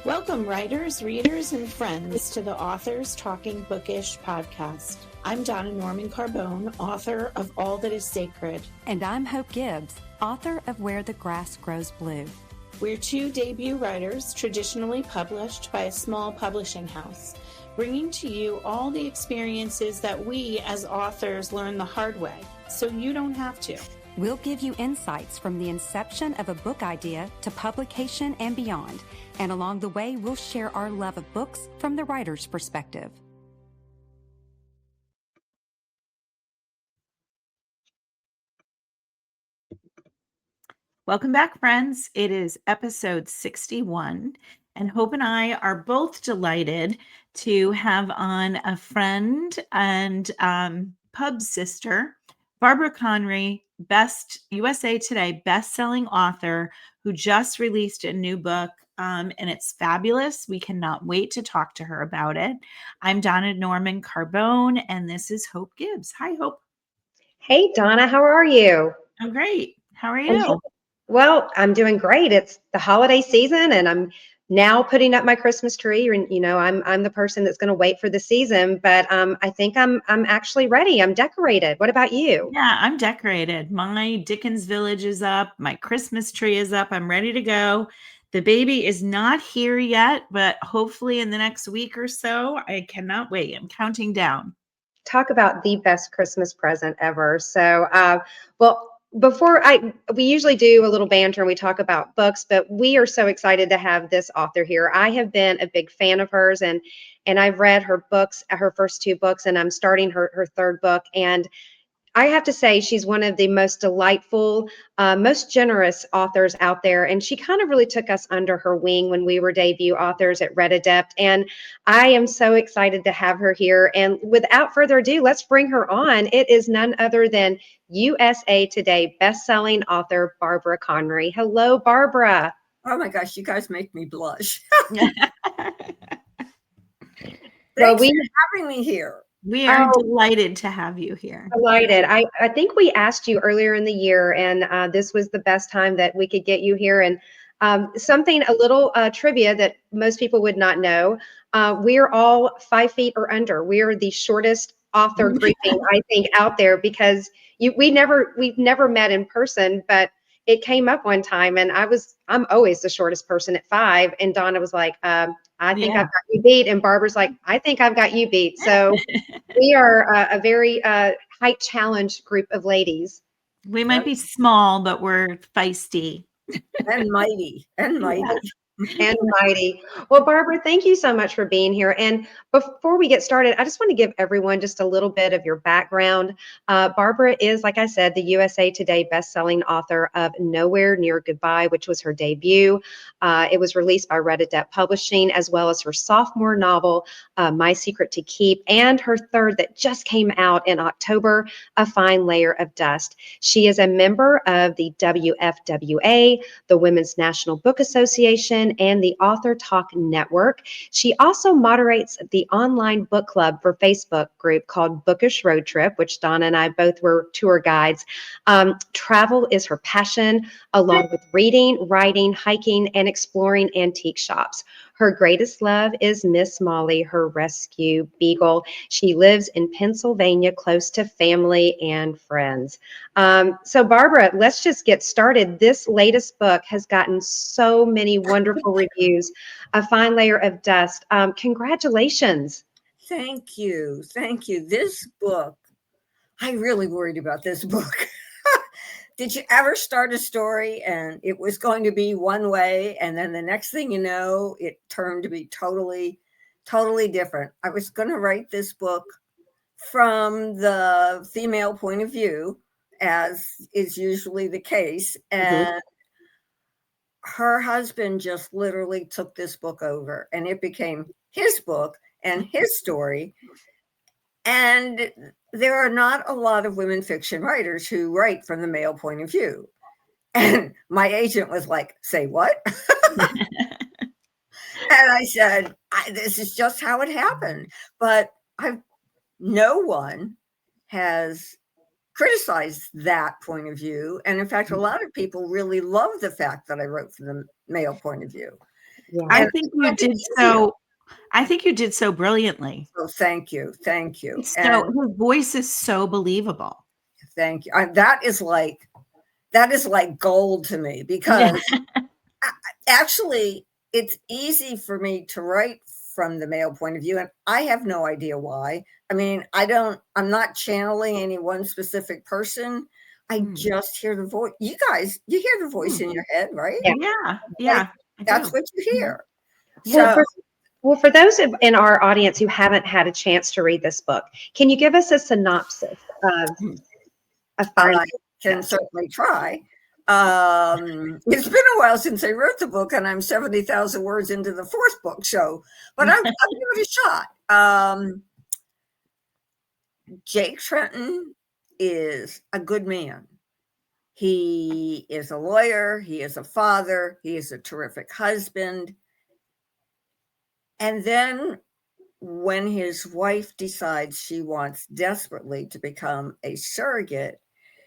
Welcome, writers, readers, and friends to the Authors Talking Bookish podcast. I'm Donna Norman Carbone, author of All That Is Sacred. And I'm Hope Gibbs, author of Where the Grass Grows Blue. We're two debut writers traditionally published by a small publishing house, bringing to you all the experiences that we as authors learn the hard way, so you don't have to. We'll give you insights from the inception of a book idea to publication and beyond. And along the way, we'll share our love of books from the writer's perspective. Welcome back, friends. It is episode 61, and Hope and I are both delighted to have on a friend and pub sister, Barbara Conrey, USA Today Bestselling author, who just released a new book, and it's fabulous. We cannot wait to talk to her about it. I'm Donna Norman Carbone, and this is Hope Gibbs. Hi, Hope. Hey, Donna. How are you? I'm great. How are you? Well, I'm doing great. It's the holiday season, and I'm now putting up my Christmas tree. And I'm the person that's going to wait for the season, but I think I'm actually ready. I'm decorated. What about you? Yeah, I'm decorated. My Dickens Village is up. My Christmas tree is up. I'm ready to go. The baby is not here yet, but hopefully in the next week or so. I cannot wait. I'm counting down. Talk about the best Christmas present ever. So, we usually do a little banter and we talk about books, but we are so excited to have this author here. I have been a big fan of hers, and I've read her books, her first two books, and I'm starting her third book. And I have to say, she's one of the most delightful, most generous authors out there. And she kind of really took us under her wing when we were debut authors at Red Adept. And I am so excited to have her here. And without further ado, let's bring her on. It is none other than USA Today bestselling author, Barbara Conrey. Hello, Barbara. Oh my gosh, you guys make me blush. Well, Thanks for having me here. We are delighted to have you here. Delighted. I think we asked you earlier in the year, and this was the best time that we could get you here. And a little trivia that most people would not know. We're all 5 feet or under. We are the shortest author grouping, I think, out there, because we've never met in person, but it came up one time, and I'm always the shortest person at 5. And Donna was like, I think I've got you beat. And Barbara's like, I think I've got you beat. So we are a very height challenge group of ladies. We might be small, but we're feisty. And mighty. And mighty. And mighty. Well, Barbara, thank you so much for being here. And before we get started, I just want to give everyone just a little bit of your background. Barbara is, like I said, the USA Today bestselling author of Nowhere Near Goodbye, which was her debut. It was released by Red Adept Publishing, as well as her sophomore novel, My Secret to Keep, and her third that just came out in October, A Fine Layer of Dust. She is a member of the WFWA, the Women's National Book Association, and the Author Talk Network. She also moderates the online book club for Facebook group called Bookish Road Trip, which Donna and I both were tour guides. Travel is her passion, along with reading, writing, hiking, and exploring antique shops. Her greatest love is Miss Molly, her rescue beagle. She lives in Pennsylvania, close to family and friends. So Barbara, let's just get started. This latest book has gotten so many wonderful reviews. A Fine Layer of Dust. Congratulations. Thank you. Thank you. This book, I really worried about this book. Did you ever start a story and it was going to be one way, and then the next thing you know, it turned to be totally, totally different? I was going to write this book from the female point of view, as is usually the case. And her husband just literally took this book over, and it became his book and his story. And there are not a lot of women fiction writers who write from the male point of view. And my agent was like, say what? And I said, this is just how it happened. But no one has criticized that point of view. And in fact, a lot of people really love the fact that I wrote from the male point of view. Yeah. I And think I you find it did easier. so. I think you did so brilliantly. So thank you, thank you, So and his voice is so believable. thank you. That is like gold to me, Yeah. because actually it's easy for me to write from the male point of view, and I have no idea why. I mean, I'm not channeling any one specific person. I Mm. just hear the voice. You guys, you hear the voice in your head, right? Yeah. Yeah. Like, Yeah. I that's do. what you hear. Well, So for those in our audience who haven't had a chance to read this book, can you give us a synopsis of Fire and I can Yes. certainly try. It's been a while since I wrote the book, and I'm 70,000 words into the fourth book. So, but I'll give it a shot. Jake Trenton is a good man. He is a lawyer. He is a father. He is a terrific husband. And then when his wife decides she wants desperately to become a surrogate,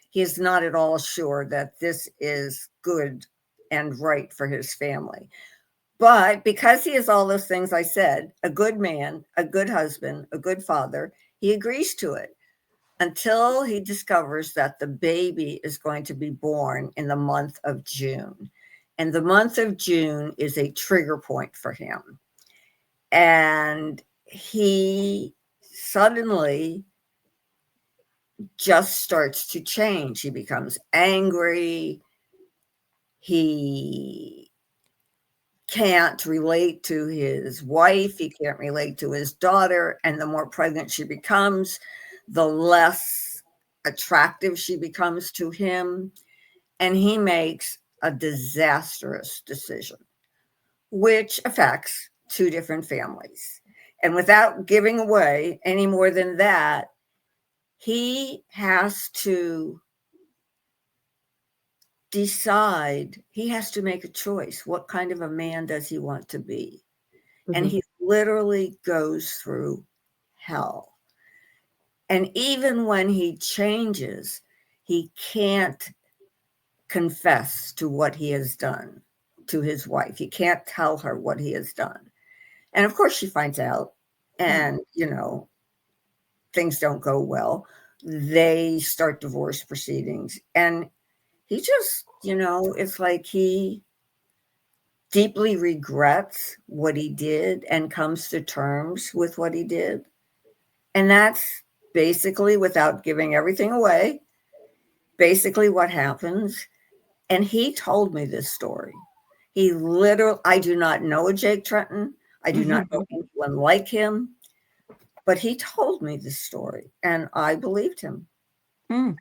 he is not at all sure that this is good and right for his family. But because he is all those things I said, a good man, a good husband, a good father, he agrees to it until he discovers that the baby is going to be born in the month of June. And the month of June is a trigger point for him. And he suddenly just starts to change. He becomes angry. He can't relate to his wife. He can't relate to his daughter. And the more pregnant she becomes, the less attractive she becomes to him. And he makes a disastrous decision, which affects two different families. And without giving away any more than that, he has to decide, he has to make a choice. What kind of a man does he want to be? And he literally goes through hell. And even when he changes, he can't confess to what he has done to his wife. He can't tell her what he has done. And of course, she finds out, and, things don't go well. They start divorce proceedings. And he just, it's like he deeply regrets what he did and comes to terms with what he did. And that's basically, without giving everything away, basically what happens. And he told me this story. I do not know a Jake Trenton. I do not know anyone like him, but he told me this story and I believed him. Mm.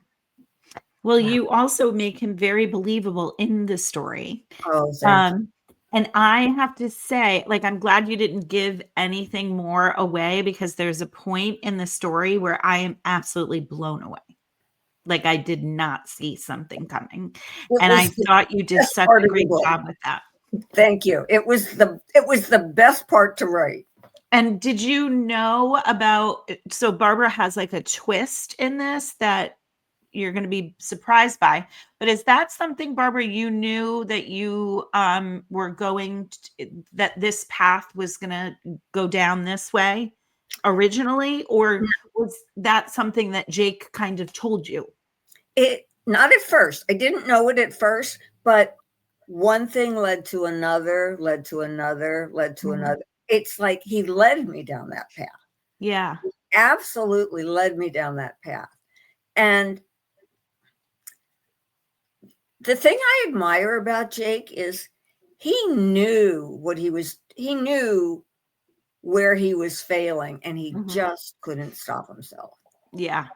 Well, you also make him very believable in the story. Oh, thank you. And I have to say, like, I'm glad you didn't give anything more away, because there's a point in the story where I am absolutely blown away. Like, I did not see something coming. And I thought you did such a great job with that. Thank you. It was the best part to write. And did you know about, so Barbara has like a twist in this that you're going to be surprised by, but is that something, Barbara, you knew that you were going that this path was going to go down this way originally, or was that something that Jake kind of told you? Not at first. I didn't know it at first, but one thing led to another, led to another, led to another. It's like he led me down that path. Yeah. He absolutely led me down that path. And the thing I admire about Jake is he knew he knew where he was failing, and he just couldn't stop himself. Yeah.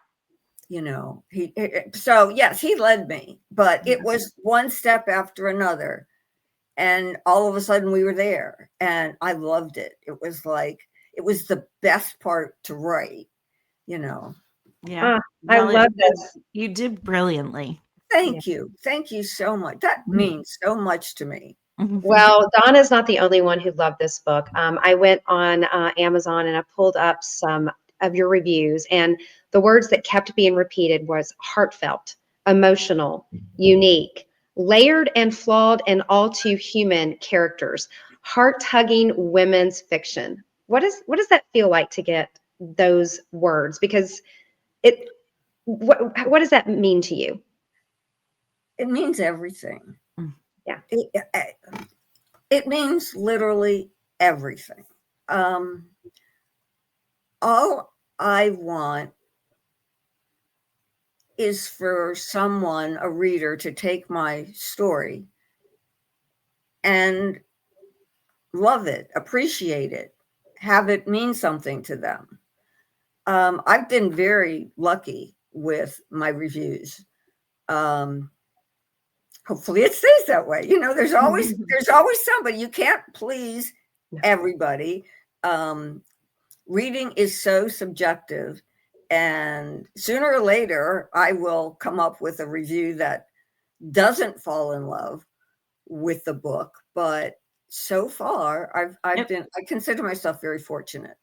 So yes, he led me, but it was one step after another. And all of a sudden we were there, and I loved it. It was the best part to write, Yeah. I love this. You did brilliantly. Thank you. Thank you so much. That means so much to me. Well, Donna's not the only one who loved this book. I went on Amazon and I pulled up some of your reviews, and the words that kept being repeated was heartfelt, emotional, unique, layered and flawed, and all too human characters, heart-tugging women's fiction. What does that feel like to get those words? Because what does that mean to you? It means everything. Yeah. It means literally everything. All I want is for someone, a reader, to take my story and love it, appreciate it, have it mean something to them. I've been very lucky with my reviews. Hopefully it stays that way. You know, there's always somebody. You can't please everybody. Reading is so subjective, and sooner or later I will come up with a review that doesn't fall in love with the book. But so far I consider myself very fortunate.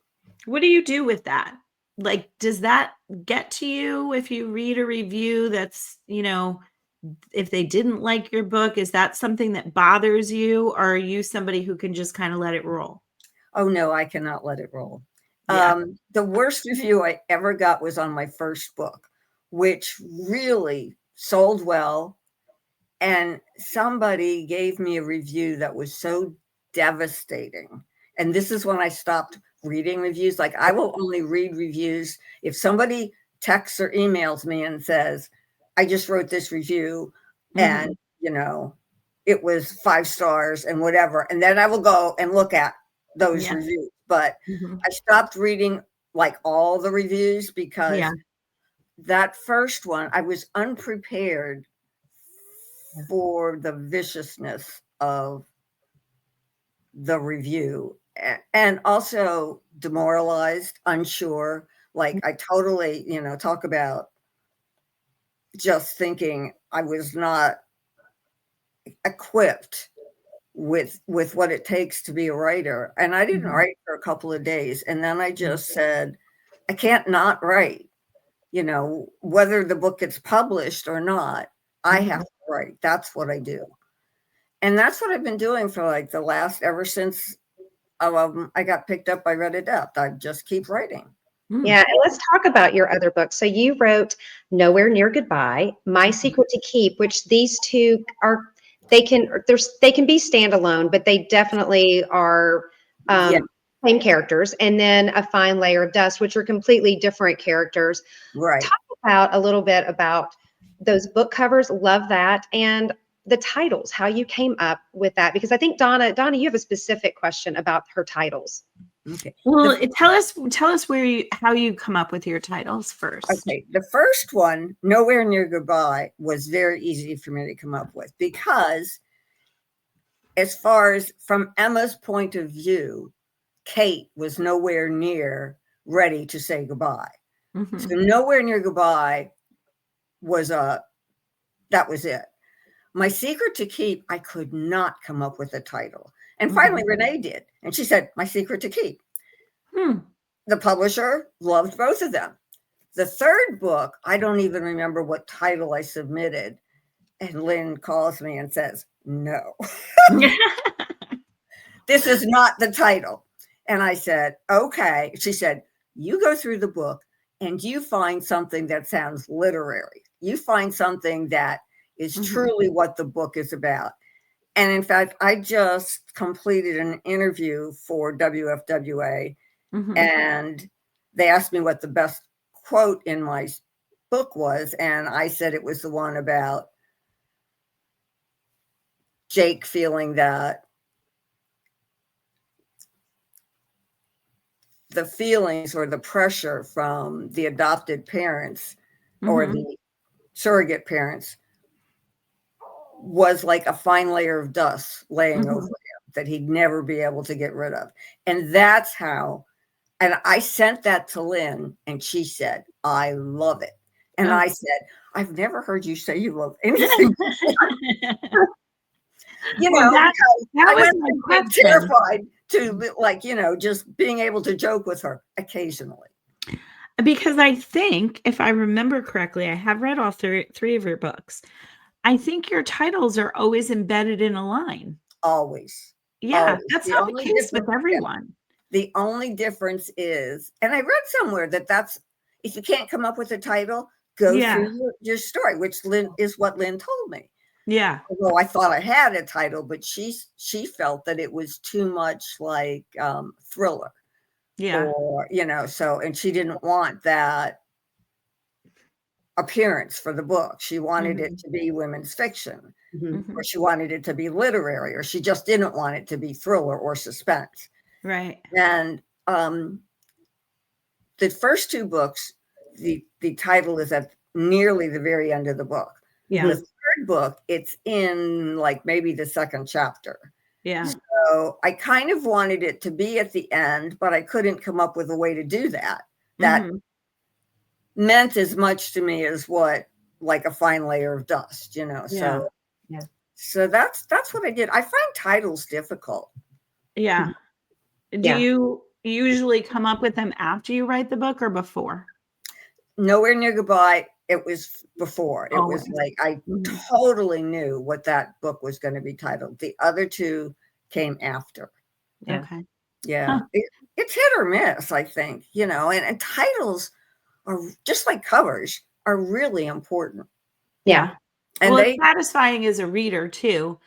What do you do with that? Like, does that get to you if you read a review that's, you know, if they didn't like your book, is that something that bothers you, or are you somebody who can just kind of let it roll? Oh no, I cannot let it roll. Yeah. The worst review I ever got was on my first book, which really sold well. And somebody gave me a review that was so devastating. And this is when I stopped reading reviews. Like, I will only read reviews if somebody texts or emails me and says, I just wrote this review and, you know, it was 5 stars and whatever. And then I will go and look at those reviews. But I stopped reading like all the reviews because that first one, I was unprepared for the viciousness of the review, and also demoralized, unsure. Like, I totally, you know, talk about just thinking I was not equipped with what it takes to be a writer. And I didn't write for a couple of days. And then I just said, I can't not write, you know, whether the book gets published or not, I have to write. That's what I do. And that's what I've been doing for like the last, ever since I got picked up by Red Adept. I just keep writing. Yeah, and let's talk about your other books. So you wrote Nowhere Near Goodbye, My Secret to Keep, which these two are, they can be standalone, but they definitely are same characters. And then A Fine Layer of Dust, which are completely different characters. Right. Talk about a little bit about those book covers. Love that. And the titles, how you came up with that, because I think Donna, you have a specific question about her titles. Okay. Well, tell us how you come up with your titles first. Okay. The first one, Nowhere Near Goodbye, was very easy for me to come up with because, as far as from Emma's point of view, Kate was nowhere near ready to say goodbye. So Nowhere Near Goodbye was that was it. My Secret to Keep, I could not come up with a title. And finally Renee did. And she said, My Secret to Keep. The publisher loved both of them. The third book, I don't even remember what title I submitted. And Lynn calls me and says, no, this is not the title. And I said, okay. She said, you go through the book and you find something that sounds literary. You find something that is truly what the book is about. And in fact, I just completed an interview for WFWA, and they asked me what the best quote in my book was. And I said it was the one about Jake feeling that the feelings or the pressure from the adopted parents or the surrogate parents was like a fine layer of dust laying over him that he'd never be able to get rid of. And that's how, and I sent that to Lynn and she said, I love it. And I said, I've never heard you say you love anything. You know, that was my question. Terrified to, like, you know, just being able to joke with her occasionally. Because I think, if I remember correctly, I have read all three of your books. I think your titles are always embedded in a line. Always. Yeah, that's The not the only case with difference- everyone. The only difference is, and I read somewhere that's if you can't come up with a title, go through your story, which is what Lynn told me. Yeah. Although I thought I had a title, but she felt that it was too much like thriller. Yeah. Or, and she didn't want that appearance for the book. She wanted it to be women's fiction, or she wanted it to be literary, or she just didn't want it to be thriller or suspense. Right. And the first two books, the title is at nearly the very end of the book. Yeah. The third book, it's in like maybe the second chapter. Yeah. So I kind of wanted it to be at the end, but I couldn't come up with a way to do that. That meant as much to me as what, like a fine layer of dust, So, so that's what I did. I find titles difficult. Yeah. Do you usually come up with them after you write the book or before? Nowhere Near Goodbye, it was before. It Always. was like I totally knew what that book was going to be titled. The other two came after. Okay. Yeah. Huh. It's hit or miss, I think, and titles are just like covers are really important. Yeah. And it's satisfying as a reader too.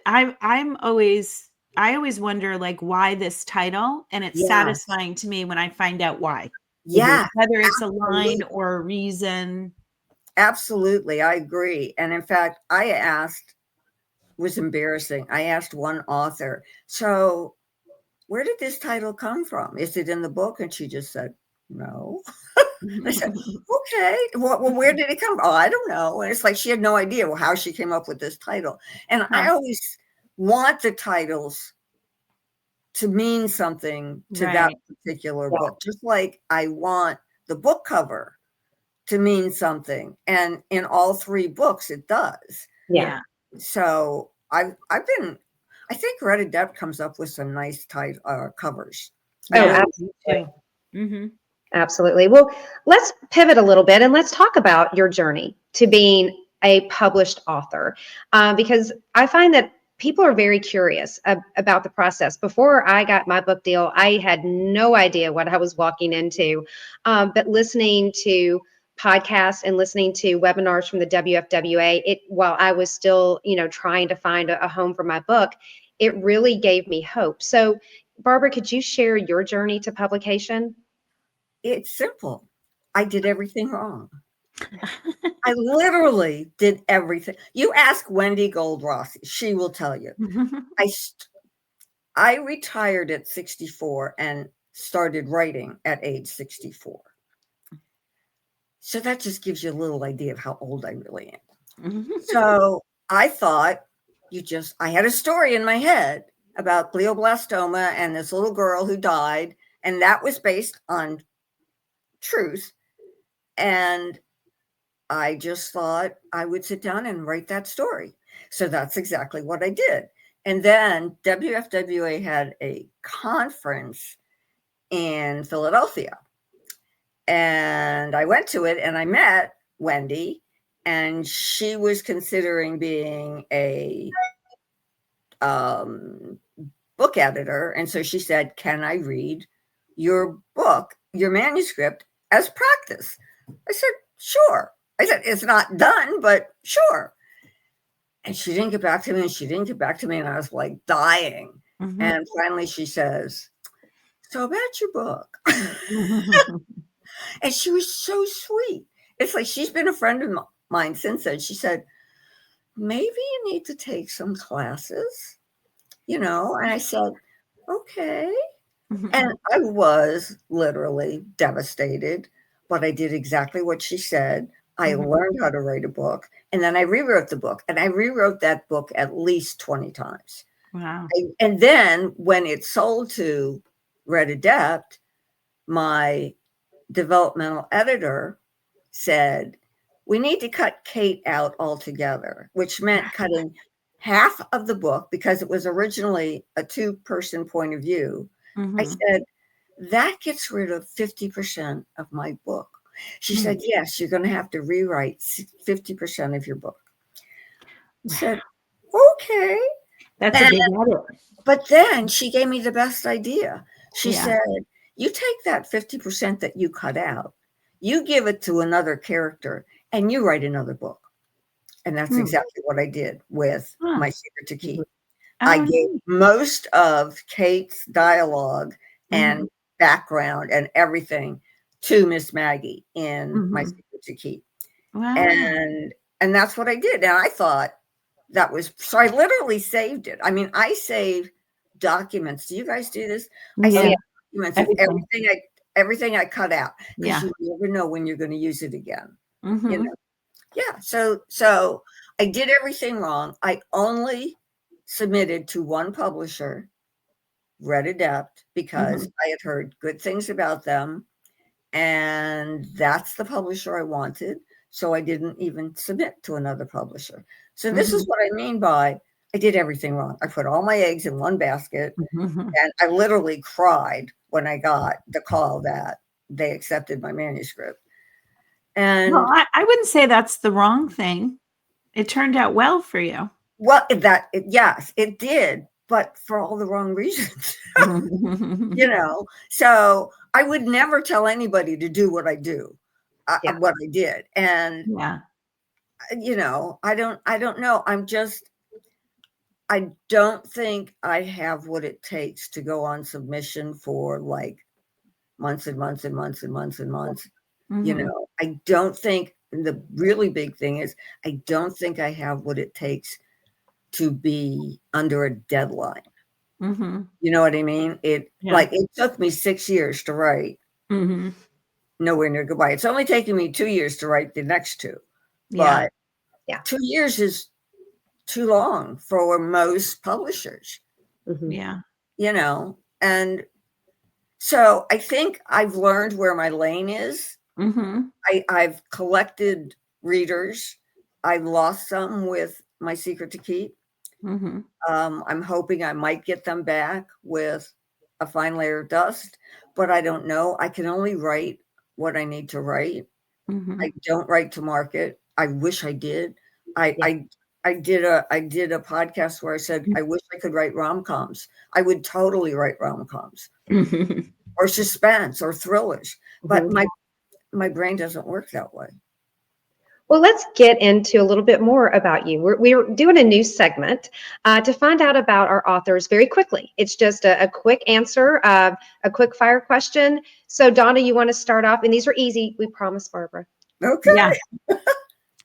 I always wonder like why this title, and it's satisfying to me when I find out why. Yeah. Whether it's a line or a reason. Absolutely. I agree. And in fact, was embarrassing. I asked one author, so where did this title come from? Is it in the book? And she just said, no. I said, okay. Well, where did it come from? Oh, I don't know. And it's like she had no idea how she came up with this title. And I always want the titles to mean something to that particular book, just like I want the book cover to mean something. And in all three books, it does. Yeah. So I think Red Adept comes up with some nice covers. Oh, absolutely. Absolutely. Well, let's pivot a little bit and let's talk about your journey to being a published author, because I find that people are very curious about the process. Before I got my book deal, I had no idea what I was walking into, but listening to podcasts and listening to webinars from the WFWA, while I was still, trying to find a home for my book, it really gave me hope. So, Barbara, could you share your journey to publication? It's simple. I did everything wrong. I literally did everything. You ask Wendy Gold-Rossi, she will tell you. I retired at 64 and started writing at age 64. So that just gives you a little idea of how old I really am. So I thought I had a story in my head about glioblastoma and this little girl who died, and that was based on truth. And I just thought I would sit down and write that story. So that's exactly what I did. And then WFWA had a conference in Philadelphia. And I went to it and I met Wendy, and she was considering being a book editor. And so she said, can I read your book, your manuscript, as practice? I said, sure. I said, it's not done, but sure. And she didn't get back to me, and she didn't get back to me. And I was like dying. And finally she says, so about your book. And she was so sweet. It's like she's been a friend of mine since then. She said, maybe you need to take some classes, And I said, okay. And I was literally devastated, but I did exactly what she said. I learned how to write a book, and then I rewrote the book, and I rewrote that book at least 20 times. Wow. And then when it sold to Red Adept, my developmental editor said, we need to cut Kate out altogether, which meant cutting half of the book because it was originally a two-person point of view. I said, that gets rid of 50% of my book. She said, yes, you're going to have to rewrite 50% of your book. I said, okay. That's a big edit. But then she gave me the best idea. She Yeah. said, you take that 50% that you cut out, you give it to another character, and you write another book. And that's exactly what I did with My Secret to Keep. I gave most of Kate's dialogue and background and everything to Miss Maggie in My Secret to Keep. Wow. And that's what I did. And I thought that was, so I literally saved it. I mean, I save documents. Do you guys do this? I save documents of everything I cut out, because you never know when you're going to use it again. You know? Yeah. So I did everything wrong. I only submitted to one publisher, Red Adept, because I had heard good things about them. And that's the publisher I wanted. So I didn't even submit to another publisher. So this is what I mean by I did everything wrong. I put all my eggs in one basket, and I literally cried when I got the call that they accepted my manuscript. And well, I wouldn't say that's the wrong thing. It turned out well for you. Well, yes, it did, but for all the wrong reasons. You know, so I would never tell anybody to do what I do, what I did. And, you know, I don't know. I don't think I have what it takes to go on submission for like months and months and months and months and months. You know, I don't think, the really big thing is, I don't think I have what it takes to be under a deadline. You know what I mean? Like it took me 6 years to write Nowhere Near Goodbye. It's only taken me 2 years to write the next two. But 2 years is too long for most publishers. Yeah. You know, and so I think I've learned where my lane is. I've collected readers. I've lost some with My Secret to Keep. I'm hoping I might get them back with A Fine Layer of Dust, but I don't know. I can only write what I need to write. I don't write to market. I wish I did. I did a podcast where I said, I wish I could write rom-coms. I would totally write rom-coms or suspense or thrillers, but my brain doesn't work that way. Well, let's get into a little bit more about you. We're doing a new segment to find out about our authors very quickly. It's just a quick answer, a quick fire question. So Donna, you want to start off? And these are easy, we promise, Barbara. Okay. Yeah.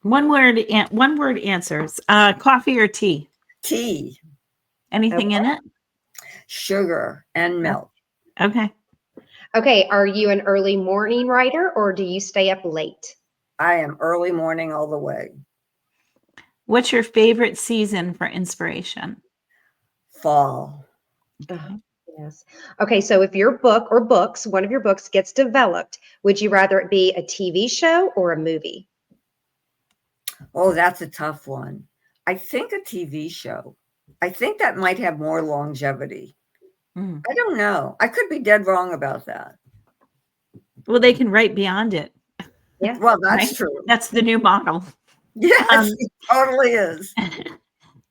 One word answers. Coffee or tea? Tea. Anything in it? Sugar and milk. Okay. Okay. Are you an early morning writer or do you stay up late? I am early morning all the way. What's your favorite season for inspiration? Fall. Yes. Okay. So if your book or books, one of your books gets developed, would you rather it be a TV show or a movie? Oh, that's a tough one. I think a TV show. I think that might have more longevity. I don't know. I could be dead wrong about that. Well, they can write beyond it. Yeah. Well, that's true. That's the new model. Yes, it totally is.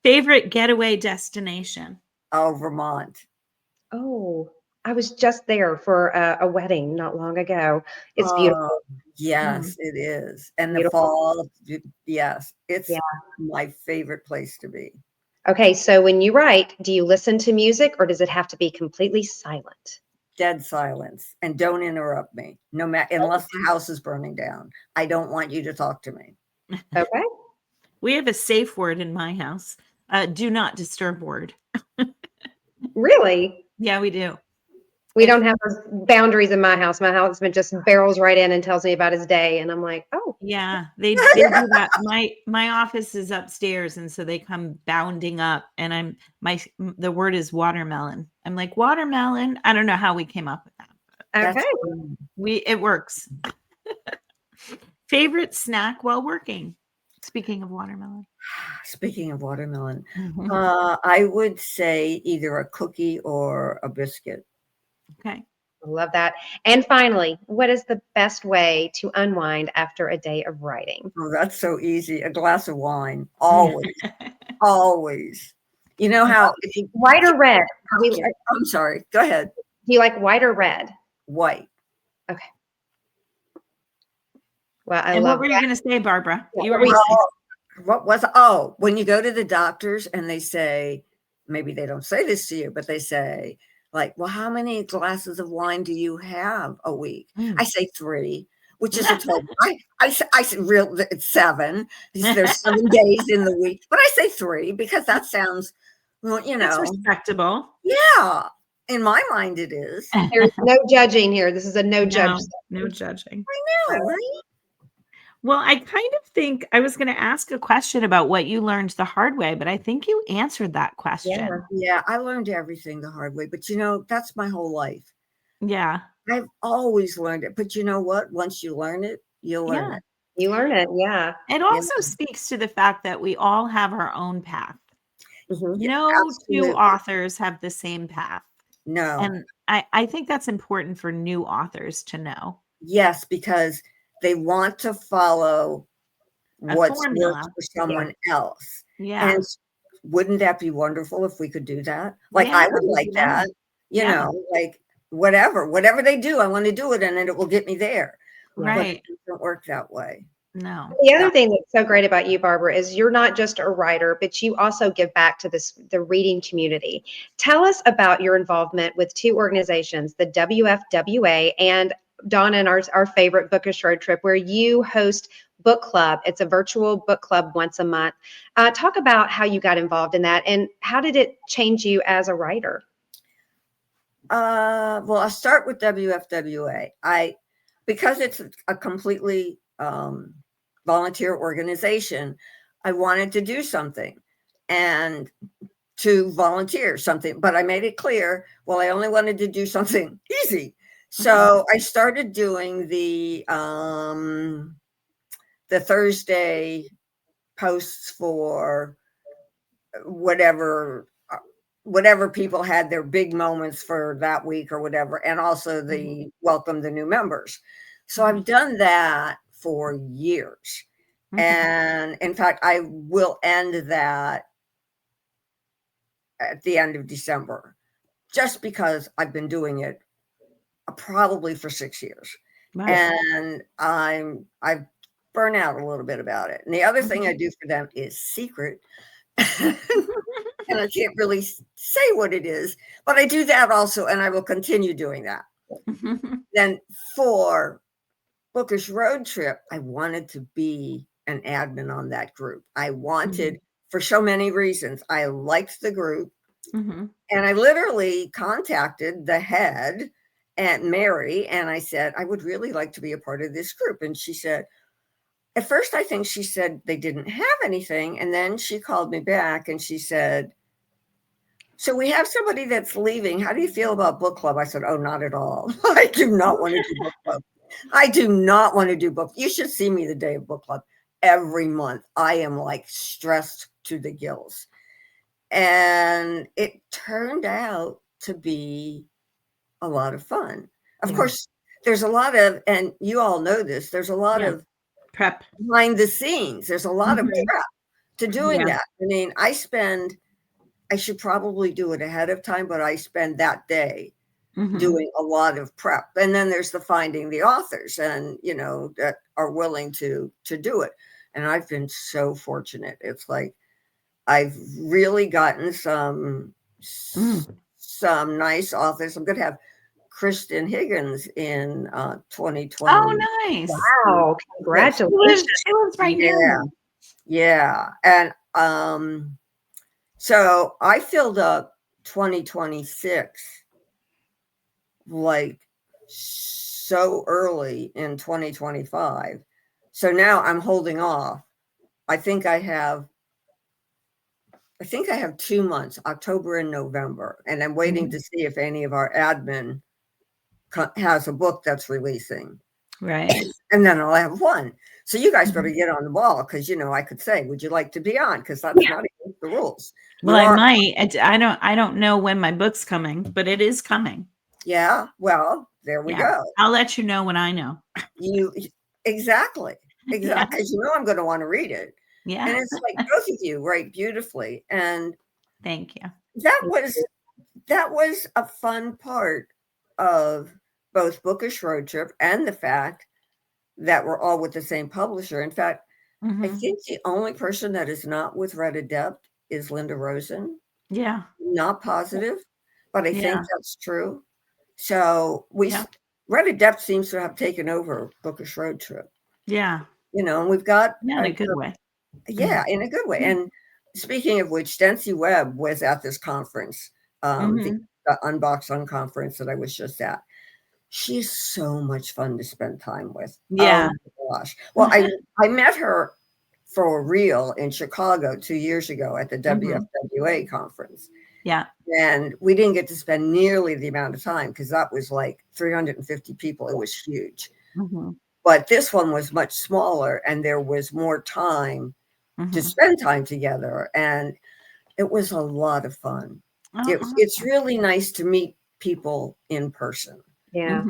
Favorite getaway destination? Oh, Vermont. Oh, I was just there for a wedding not long ago. It's beautiful. Yes, it is. And the Beautiful. fall, yes, it's my favorite place to be. Okay, so when you write, do you listen to music or does it have to be completely silent? Dead silence, and don't interrupt me. No matter, unless the house is burning down. I don't want you to talk to me. Okay. We have a safe word in my house. Do not disturb word. Really? Yeah, we do. We don't have those boundaries in my house. My husband just barrels right in and tells me about his day, and I'm like, oh. Yeah, they do that. My office is upstairs, and so they come bounding up, and the word is watermelon. I'm like, watermelon. I don't know how we came up with that. Okay. It works. Favorite snack while working? Speaking of watermelon. Speaking of watermelon, I would say either a cookie or a biscuit. Okay. I love that. And finally, what is the best way to unwind after a day of writing? Oh, that's so easy. A glass of wine. Always. Always. You know how if you White or red? I'm sorry. Go ahead. Do you like white or red? White. Okay. Well, I And love what were you going to say, Barbara? Yeah, You what were were you What was oh, when you go to the doctors and they say, maybe they don't say this to you, but they say, like, well, how many glasses of wine do you have a week? I say 3, which is a total. I say real. It's 7. There's 7 days in the week, but I say 3 because that sounds, well, That's respectable. Yeah, in my mind it is. There's no judging here. This is a no judge. No judging. I know, right? Well, I kind of think I was going to ask a question about what you learned the hard way, but I think you answered that question. Yeah, I learned everything the hard way, but that's my whole life. Yeah. I've always learned it, but you know what? Once you learn it, you'll learn it. You learn it, yeah. It also speaks to the fact that we all have our own path. No two authors have the same path. No. And I think that's important for new authors to know. Yes, because they want to follow what's worked for someone else. Yeah. And wouldn't that be wonderful if we could do that? Like, I would like that, like whatever they do, I want to do it and then it will get me there. Right. But it doesn't work that way. No. The other thing that's so great about you, Barbara, is you're not just a writer, but you also give back to the reading community. Tell us about your involvement with 2 organizations, the WFWA and Donna and our favorite Bookish Road Trip, where you host book club. It's a virtual book club once a month. Talk about how you got involved in that and how did it change you as a writer? Well, I'll start with WFWA. Because it's a completely volunteer organization, I wanted to do something and to volunteer something, but I made it clear, well, I only wanted to do something easy. So I started doing the Thursday posts for whatever people had their big moments for that week or whatever, and also the welcome the new members. So I've done that for years. And in fact, I will end that at the end of December, just because I've been doing it probably for 6 years. Wow. And I've burned out a little bit about it. And the other thing I do for them is secret. And I can't really say what it is, but I do that also, and I will continue doing that. Then for Bookish Road Trip, I wanted to be an admin on that group. I wanted, for so many reasons. I liked the group, and I literally contacted the head, Aunt Mary, and I said, I would really like to be a part of this group. And she said, at first, I think she said they didn't have anything. And then she called me back and she said, so we have somebody that's leaving. How do you feel about book club? I said, oh, not at all. I do not want to do book club. I do not want to do book. You should see me the day of book club. Every month, I am like stressed to the gills. And it turned out to be a lot of fun. Of course, there's a lot of, and you all know this, there's a lot of prep behind the scenes. There's a lot of prep to doing that. I mean, I should probably do it ahead of time, but I spend that day doing a lot of prep. And then there's the finding the authors and, that are willing to do it. And I've been so fortunate. It's like, I've really gotten some nice authors. I'm going to have Kristen Higgins in 2020. Oh, nice. Wow. Congratulations. She lives right now. Yeah. And so I filled up 2026 like so early in 2025. So now I'm holding off. I think I have 2 months, October and November, and I'm waiting to see if any of our admin has a book that's releasing. Right. And then I'll have one. So you guys better get on the ball because, I could say, would you like to be on? Because that's not against the rules. Well, I might. I don't know when my book's coming, but it is coming. Yeah. Well, there we go. I'll let you know when I know. Exactly. Because I'm going to want to read it. Yeah. And it's like both of you write beautifully. And Thank you. That was a fun part of both Bookish Road Trip and the fact that we're all with the same publisher. In fact, I think the only person that is not with Red Adept is Linda Rosen. Yeah. Not positive, but I think Yeah. that's true. So Red Adept seems to have taken over Bookish Road Trip. Yeah. And we've got in a good way. Yeah, in a good way. And speaking of which, Dency Webb was at this conference, the Unbox On conference that I was just at. She's so much fun to spend time with. Yeah. Oh my gosh. Well, I met her for real in Chicago 2 years ago at the WFWA conference. Yeah. And we didn't get to spend nearly the amount of time because that was like 350 people. It was huge. But this one was much smaller and there was more time to spend time together. And it was a lot of fun. It's really nice to meet people in person. Yeah.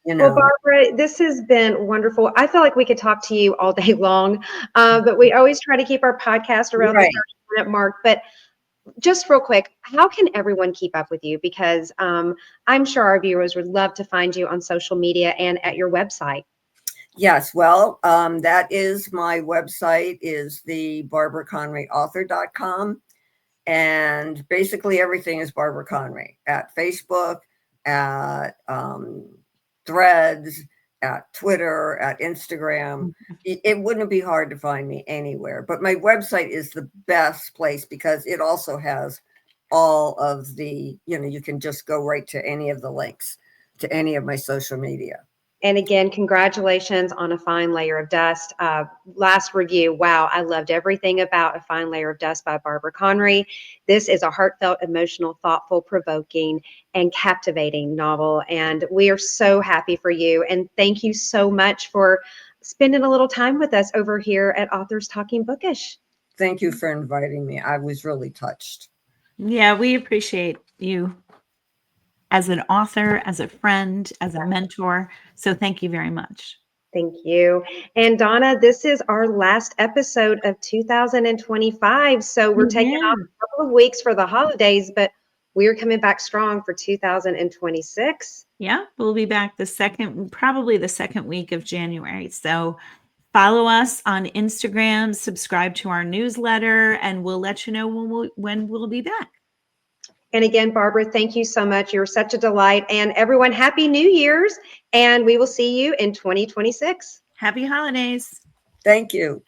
Well, Barbara, this has been wonderful. I feel like we could talk to you all day long, but we always try to keep our podcast around the 30-minute mark. But just real quick, how can everyone keep up with you? Because I'm sure our viewers would love to find you on social media and at your website. Yes, well, that is my website, is the barbaraconreyauthor.com. And basically everything is Barbara Conrey at Facebook, at Threads, at Twitter, at Instagram. It wouldn't be hard to find me anywhere. But my website is the best place because it also has all of the, you can just go right to any of the links to any of my social media. And again, congratulations on A Fine Layer of Dust. Last review, wow, I loved everything about A Fine Layer of Dust by Barbara Conrey. This is a heartfelt, emotional, thoughtful, provoking, and captivating novel. And we are so happy for you. And thank you so much for spending a little time with us over here at Authors Talking Bookish. Thank you for inviting me. I was really touched. Yeah, we appreciate you as an author, as a friend, as a mentor. So thank you very much. Thank you. And Donna, this is our last episode of 2025. So we're taking off a couple of weeks for the holidays, but we're coming back strong for 2026. Yeah, we'll be back probably the second week of January. So follow us on Instagram, subscribe to our newsletter, and we'll let you know when we'll be back. And again, Barbara, thank you so much. You're such a delight. And everyone, Happy New Year's. And we will see you in 2026. Happy holidays. Thank you.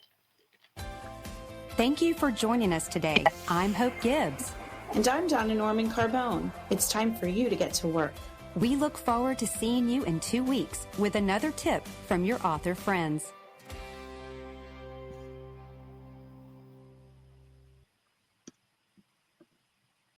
Thank you for joining us today. I'm Hope Gibbs. And I'm Donna Norman Carbone. It's time for you to get to work. We look forward to seeing you in 2 weeks with another tip from your author friends.